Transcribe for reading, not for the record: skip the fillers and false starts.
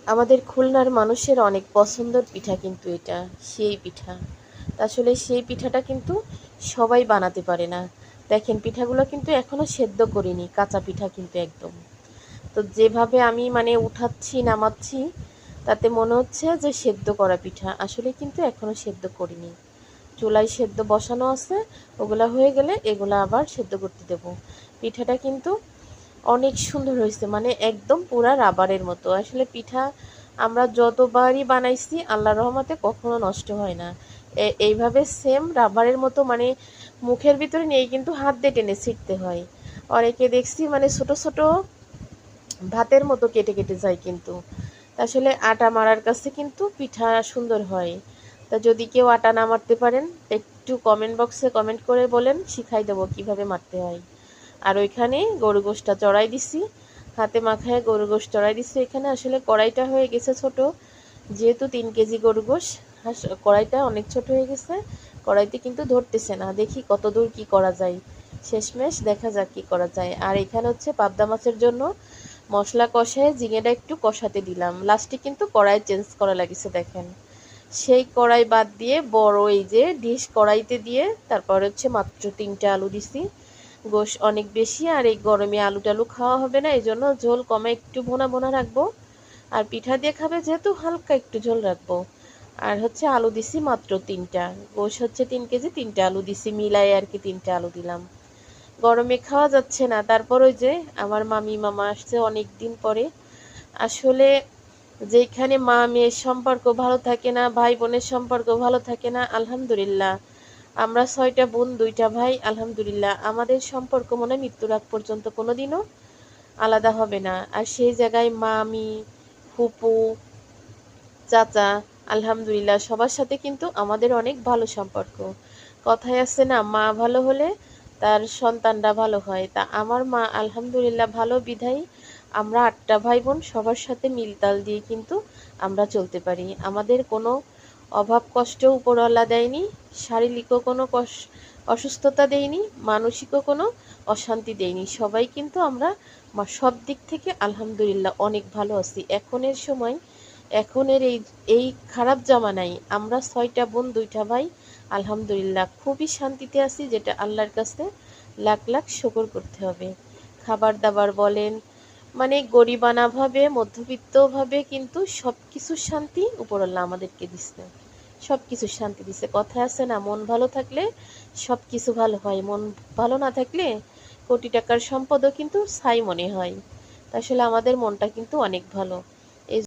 আমাদের খুলনার মানুষের অনেক পছন্দের পিঠা কিন্তু এটা, সেই পিঠা। আসলে সেই পিঠাটা কিন্তু সবাই বানাতে পারে না। দেখেন পিঠাগুলো কিন্তু এখনো সেদ্ধ করিনি, কাঁচা পিঠা কিন্তু একদম। তো যেভাবে আমি মানে উঠাচ্ছি নামাচ্ছি, তাতে মনে হচ্ছে যে সেদ্ধ করা পিঠা, আসলে কিন্তু এখনো সেদ্ধ করিনি। চুলায় সেদ্ধ বসানো আছে, ওগুলা হয়ে গেলে এগুলা আবার সেদ্ধ করতে দেব। পিঠাটা কিন্তু অনেক সুন্দর হয়েছে, মানে একদম পুরা রাবারের মতো। আসলে পিঠা আমরা যতবারই বানাইছি আল্লাহর রহমতে কখনো নষ্ট হয় না। এইভাবে সেম রাবারের মতো, মানে মুখের ভিতরে নিয়ে কিন্তু হাত দিয়ে টেনে ছিটতে হয়। অনেকে দেখছি মানে ছোট ছোট ভাতের মতো কেটে কেটে যায়, কিন্তু আসলে আটা মারার কাছে কিন্তু পিঠা সুন্দর হয়। তা যদি কেউ আটা না মারতে পারেন, একটু কমেন্ট বক্সে কমেন্ট করে বলেন, শিখাই দেবো কিভাবে মারতে হয়। আর ওইখানে গরু গোশটা চড়াই দিছি, হাতে মাখায় গরু গোশ চড়াই দিছি। এখানে আসলে কড়াইটা হয়ে গেছে ছোট, যেহেতু 3 কেজি গরু গোশ, কড়াইটা অনেক ছোট হয়ে গেছে। কড়াইতে কিন্তু ধরতেছে না, দেখি কত দূর কি করা যায়, শেষমেশ দেখা যাক কি করা যায়। আর এখানে হচ্ছে পাবদা মাছের জন্য মশলা কষায় ঝিঙেটা একটু কষাতে দিলাম, লাস্টে কিন্তু কড়াই চেঞ্জ করা লাগিছে দেখেন। সেই কড়াই বাদ দিয়ে বড় এই যে ডিশ কড়াইতে দিয়ে তারপর হচ্ছে মাত্র 3টা আলু দিছি। গোশ অনেক বেশি, আর এই গরমে আলু টালু খাওয়া হবে না, এই জন্য ঝোল কমে একটু ভোনা ভোনা রাখবো। আর পিঠা দিয়ে খাবে যেহেতু হালকা একটু ঝোল রাখবো। আর হচ্ছে আলু দিছি মাত্র 3টা, গোশ হচ্ছে 3 কেজি, 3টা আলু দিছি মিলাই আর কি, 3টা আলু দিলাম। গরমে খাওয়া যাচ্ছে না, তারপর ওই যে আমার মামি মামা আসছে অনেক দিন পরে। আসলে যেখানে মা মেয়ের সম্পর্ক ভালো থাকে না, ভাই বোনের সম্পর্ক ভালো থাকে না, আলহামদুলিল্লাহ আমরা 6টা বোন 2টা ভাই, আলহামদুলিল্লাহ আমাদের সম্পর্ক মনে হয় মৃত্যুর আগ পর্যন্ত কোনোদিনও আলাদা হবে না। আর সেই জায়গায় মামি, ফুপু, চাচা, আলহামদুলিল্লাহ সবার সাথে কিন্তু আমাদের অনেক ভালো সম্পর্ক। কথায় আছে না, মা ভালো হলে তার সন্তানরা ভালো হয়। তা আমার মা আলহামদুলিল্লাহ ভালো বিধায় আমরা 8টা ভাই বোন সবার সাথে মিলতাল দিয়ে কিন্তু আমরা চলতে পারি। আমাদের কোনো অভাব কষ্ট উপরওয়ালা দেয়নি, শারীরিকও কোনো অসুস্থতা দেয়নি, মানসিকও কোনো অশান্তি দেয়নি। সবাই কিন্তু আমরা সব দিক থেকে আলহামদুলিল্লাহ অনেক ভালো আছি। এখনের সময়, এখনের এই খারাপ জামানায় আমরা 6টা বোন 2টা ভাই আলহামদুলিল্লাহ খুবই শান্তিতে আছি, যেটা আল্লাহর কাছে লাখ লাখ শুকর করতে হবে। খাবার দাবার বলেন, মানে গরিবানাভাবে মধ্যবিত্তভাবে কিন্তু সব কিছুর শান্তি উপরওয়ালা আমাদেরকে দিচ্ছে, সব কিছুর শান্তি দিচ্ছে। কথা আছে না, মন ভালো থাকলে সব কিছু ভালো হয়, মন ভালো না থাকলে কোটি টাকার সম্পদও কিন্তু ছাই মনে হয়। আসলে আমাদের মনটা কিন্তু অনেক ভালো।